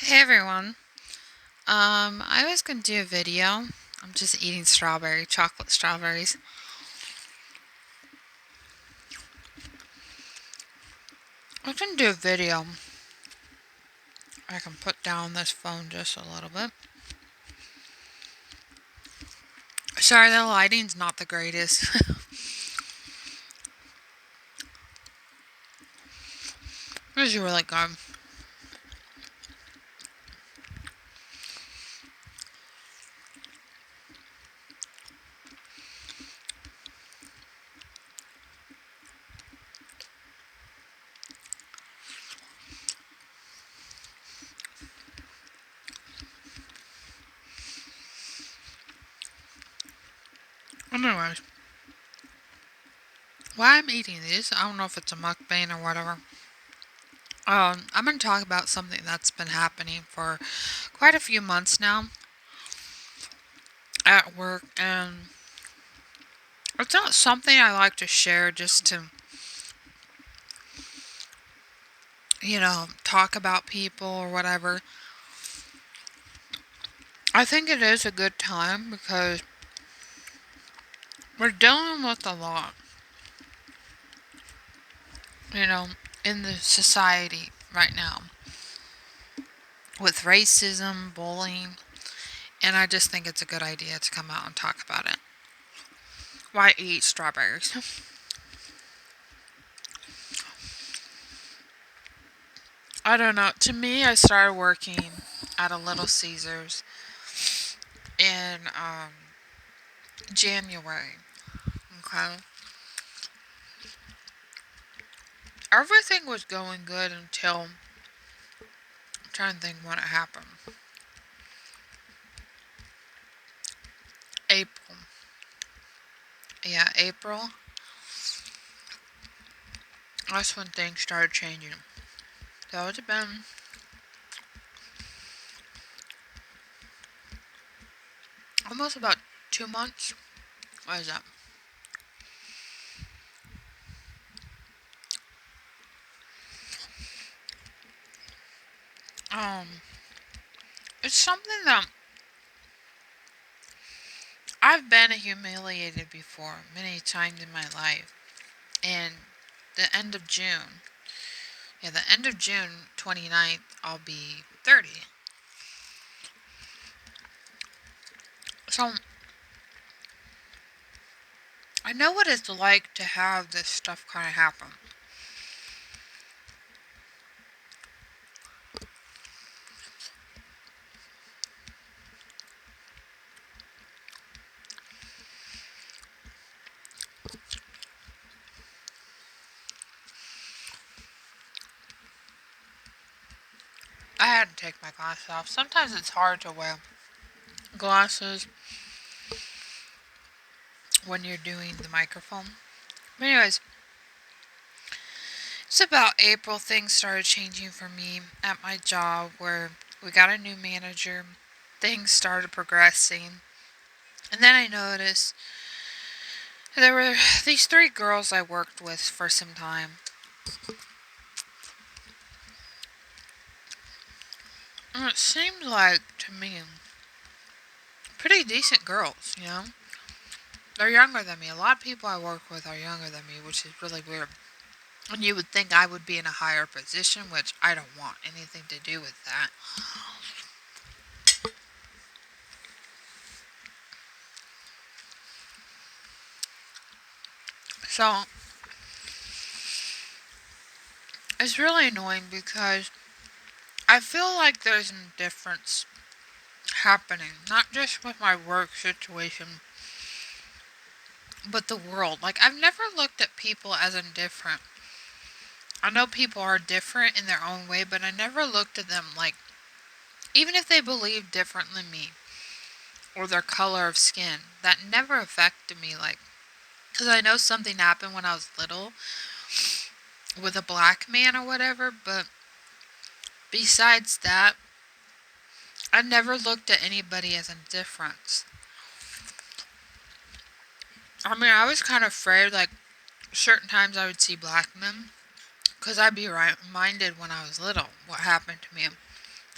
Hey everyone. I was gonna do a video. I'm just eating chocolate strawberries. I was gonna do a video. I can put down this phone just a little bit. Sorry, the lighting's not the greatest. This is really good. Anyways, why I'm eating these, I don't know if it's a mukbang or whatever. I'm gonna talk about something that's been happening for quite a few months now at work, and it's not something I like to share just to, talk about people or whatever. I think it is a good time because we're dealing with a lot, you know, in the society right now with racism, bullying, and I just think it's a good idea to come out and talk about it. Why eat strawberries? I don't know. To me, I started working at a Little Caesars in January. Okay. Everything was going good until I'm trying to think when it happened. April. Yeah, April. That's when things started changing. So it's been almost about 2 months. What is that? Um, it's something that I've been humiliated before many times in my life. And the end of June, the end of June 29th, I'll be 30. So I know what it's like to have this stuff kind of happen. I had to take my glasses off. Sometimes it's hard to wear glasses when you're doing the microphone. But anyways, it's about April things started changing for me at my job where we got a new manager. Things started progressing. And then I noticed there were these three girls I worked with for some time. And it seemed like, to me, pretty decent girls. They're younger than me. A lot of people I work with are younger than me, which is really weird. And you would think I would be in a higher position, which I don't want anything to do with that. So, it's really annoying because I feel like there's a difference happening, not just with my work situation, but the world. Like, I've never looked at people as indifferent. I know people are different in their own way, but I never looked at them like, even if they believe different than me or their color of skin, that never affected me. Like, because I know something happened when I was little with a black man or whatever, but besides that, I never looked at anybody as indifferent. I mean, I was kind of afraid, like, certain times I would see black men, because I'd be reminded when I was little what happened to me.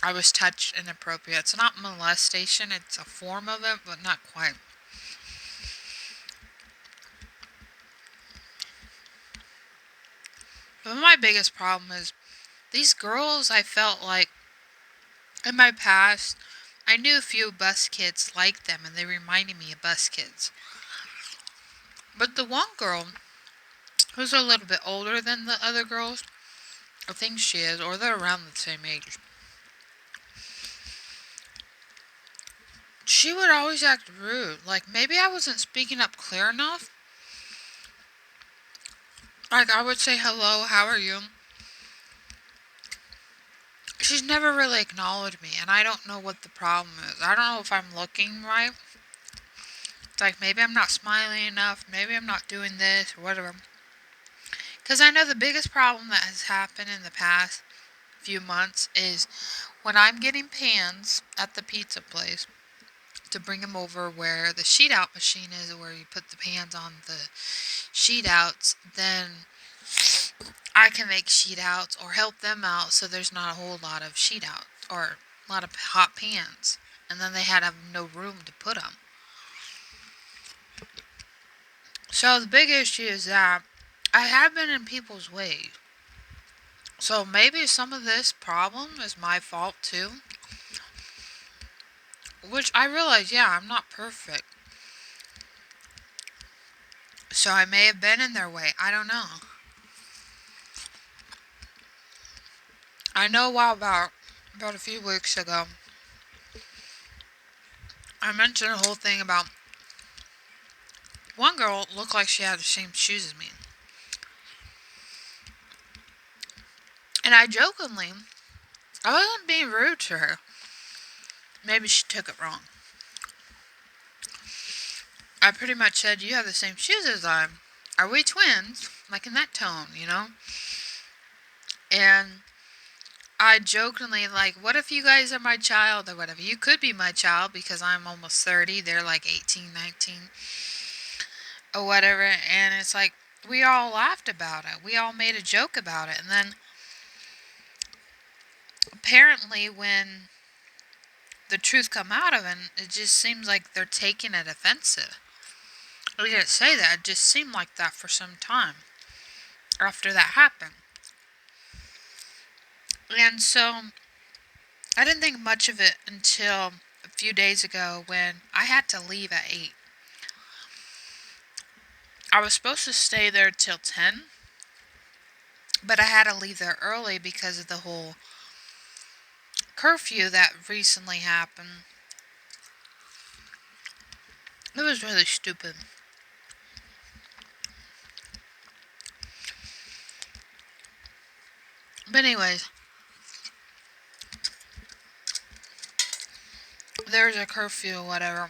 I was touched inappropriate. It's not molestation, it's a form of it, but not quite. But my biggest problem is these girls, I felt like in my past, I knew a few bus kids like them and they reminded me of bus kids. But the one girl who's a little bit older than the other girls, I think she is, or they're around the same age. She would always act rude. Like maybe I wasn't speaking up clear enough. Like I would say hello, how are you? She's never really acknowledged me, and I don't know what the problem is. I don't know if I'm looking right. Like maybe I'm not smiling enough, maybe I'm not doing this or whatever. Because I know the biggest problem that has happened in the past few months is when I'm getting pans at the pizza place to bring them over where the sheet out machine is, where you put the pans on the sheet outs, then I can make sheet outs or help them out so there's not a whole lot of sheet out or a lot of hot pans. And then they had no room to put them. So the big issue is that I have been in people's way. So maybe some of this problem is my fault too. Which I realize, yeah, I'm not perfect. So I may have been in their way. I don't know. I know a while back, about a few weeks ago, I mentioned a whole thing about one girl looked like she had the same shoes as me. And I jokingly, I wasn't being rude to her. Maybe she took it wrong. I pretty much said, you have the same shoes as I. Are we twins? Like in that tone, you know? And I jokingly, like, what if you guys are my child or whatever? You could be my child because I'm almost 30. They're like 18, 19 or whatever. And it's like, we all laughed about it. We all made a joke about it. And then apparently when the truth come out of it, it just seems like they're taking it offensive. We didn't say that. It just seemed like that for some time after that happened. And so I didn't think much of it until a few days ago when I had to leave at 8. I was supposed to stay there till 10, but I had to leave there early because of the whole curfew that recently happened. It was really stupid. But anyways, there's a curfew or whatever.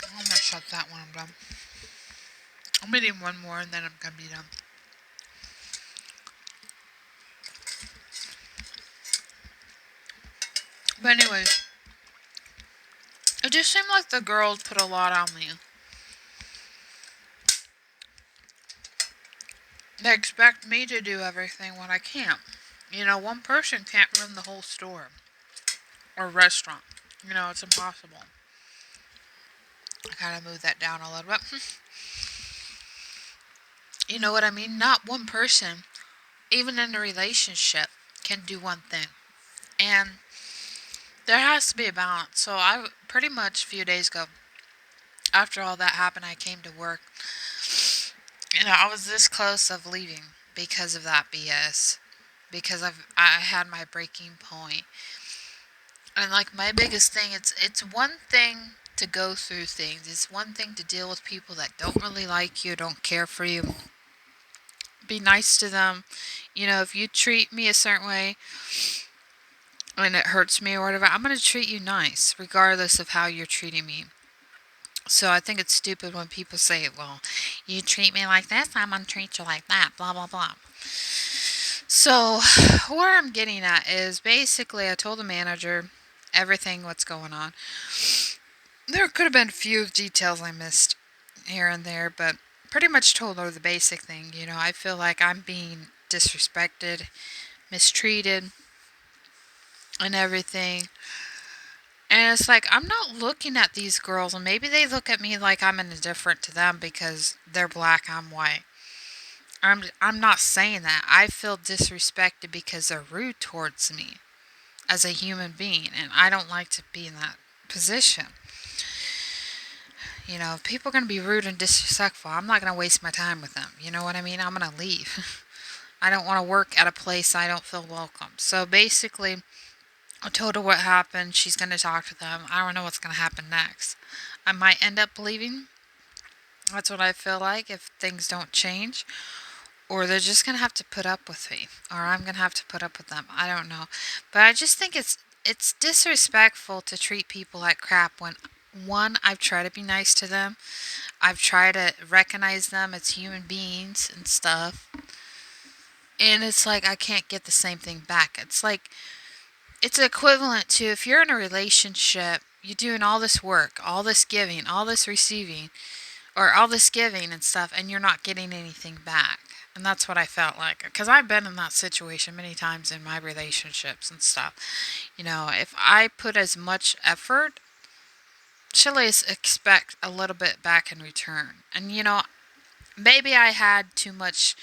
I'm gonna shut that when I'm done. I'm eating one more and then I'm gonna be done. But anyways, it just seemed like the girls put a lot on me. They expect me to do everything when I can't. You know, one person can't run the whole store or restaurant. You know, it's impossible. I kind of moved that down a little bit. You know what I mean? Not one person, even in a relationship, can do one thing. And there has to be a balance. So I pretty much a few days ago, after all that happened, I came to work. You know, I was this close of leaving because of that BS. Because I had my breaking point. And like my biggest thing, it's one thing to go through things. It's one thing to deal with people that don't really like you, don't care for you. Be nice to them. You know, if you treat me a certain way and it hurts me or whatever, I'm going to treat you nice, regardless of how you're treating me. So I think it's stupid when people say, well, you treat me like this, I'm going to treat you like that, blah, blah, blah. So where I'm getting at is basically I told the manager everything what's going on. There could have been a few details I missed here and there, but pretty much told her the basic thing. You know, I feel like I'm being disrespected mistreated, and everything. And it's like, I'm not looking at these girls, and maybe they look at me like I'm indifferent to them because they're black, I'm white. I'm not saying that. I feel disrespected because they're rude towards me as a human being, and I don't like to be in that position. You know, if people are going to be rude and disrespectful, I'm not going to waste my time with them. You know what I mean? I'm going to leave. I don't want to work at a place I don't feel welcome. So basically, I told her what happened. She's going to talk to them. I don't know what's going to happen next. I might end up leaving. That's what I feel like if things don't change. Or they're just going to have to put up with me. Or I'm going to have to put up with them. I don't know. But I just think it's disrespectful to treat people like crap when, one, I've tried to be nice to them. I've tried to recognize them as human beings and stuff. And it's like I can't get the same thing back. It's like it's equivalent to if you're in a relationship, you're doing all this work, all this giving, all this receiving, or all this giving and stuff, and you're not getting anything back. And that's what I felt like. Because I've been in that situation many times in my relationships and stuff. You know, if I put as much effort, she'll expect a little bit back in return. And, you know, maybe I had too much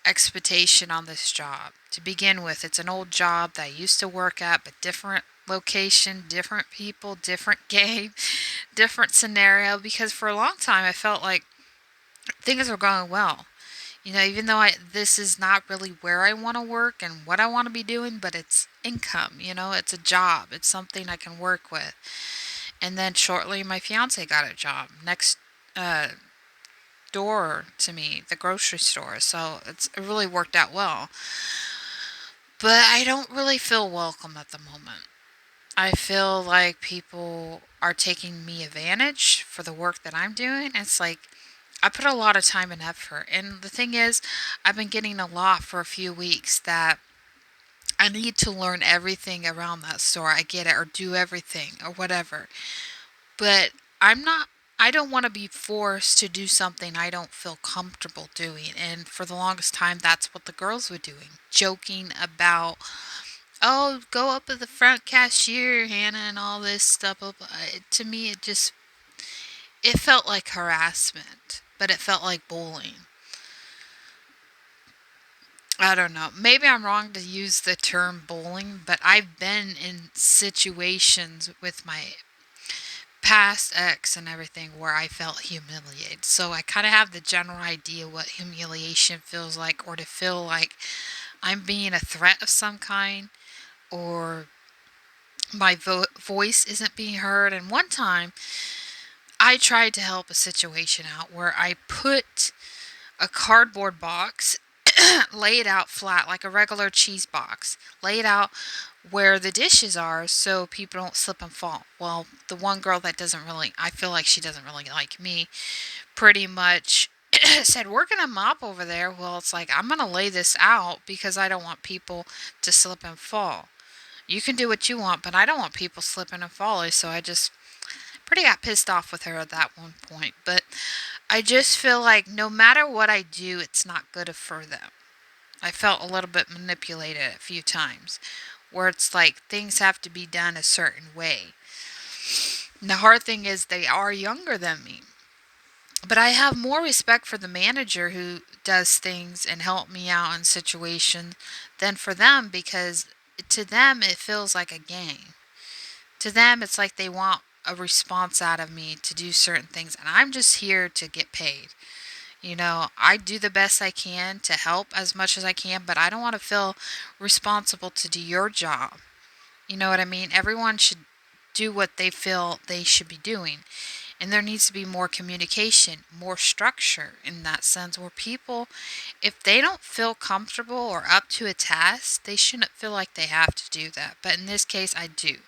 expectation on this job. To begin with, it's an old job that I used to work at, but different location, different people, different game, different scenario. Because for a long time, I felt like things were going well. You know, even though this is not really where I want to work and what I want to be doing, but it's income. You know, it's a job. It's something I can work with. And then shortly, my fiance got a job next uh, door to me, the grocery store. So it really worked out well. But I don't really feel welcome at the moment. I feel like people are taking me advantage for the work that I'm doing. It's like I put a lot of time and effort. And the thing is, I've been getting a lot for a few weeks that I need to learn everything around that store. I get it, or do everything, or whatever. But I'm not, I don't want to be forced to do something I don't feel comfortable doing. And for the longest time, that's what the girls were doing. Joking about, oh, go up to the front cashier, Hannah, and all this stuff. To me, it felt like harassment, but it felt like bullying. I don't know. Maybe I'm wrong to use the term bullying, but I've been in situations with my past ex and everything where I felt humiliated. So I kind of have the general idea what humiliation feels like, or to feel like I'm being a threat of some kind, or my voice isn't being heard. And one time I tried to help a situation out where I put a cardboard box laid out flat like a regular cheese box, laid out where the dishes are so people don't slip and fall. Well, the one girl that doesn't really, I feel like she doesn't really like me, pretty much said, we're going to mop over there. Well, it's like, I'm going to lay this out because I don't want people to slip and fall. You can do what you want, but I don't want people slipping and falling. So I just pretty got pissed off with her at that one point. But I just feel like no matter what I do, it's not good for them. I felt a little bit manipulated a few times, where it's like things have to be done a certain way. And the hard thing is they are younger than me. But I have more respect for the manager who does things and help me out in situations than for them, because to them it feels like a game. To them it's like they want a response out of me to do certain things, and I'm just here to get paid. You know, I do the best I can to help as much as I can, but I don't want to feel responsible to do your job. You know what I mean? Everyone should do what they feel they should be doing. And there needs to be more communication, more structure in that sense, where people, if they don't feel comfortable or up to a task, they shouldn't feel like they have to do that. But in this case, I do.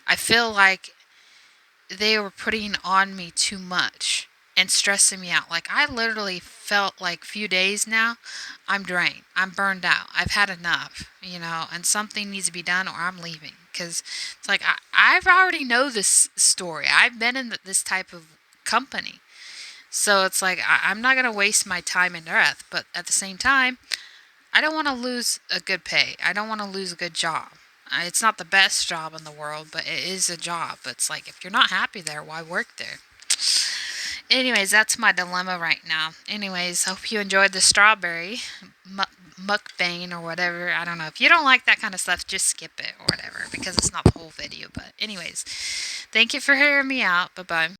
I feel like they were putting on me too much and stressing me out. Like, I literally felt like a few days now, I'm drained. I'm burned out. I've had enough, you know, and something needs to be done or I'm leaving. Because it's like, I've already know this story. I've been in this type of company. So it's like, I'm not going to waste my time and breath. But at the same time, I don't want to lose a good pay. I don't want to lose a good job. It's not the best job in the world, but it is a job. It's like, if you're not happy there, why work there? Anyways, that's my dilemma right now. Anyways, hope you enjoyed the strawberry muckbang or whatever. I don't know. If you don't like that kind of stuff, just skip it or whatever, because it's not the whole video. But anyways, thank you for hearing me out. Bye-bye.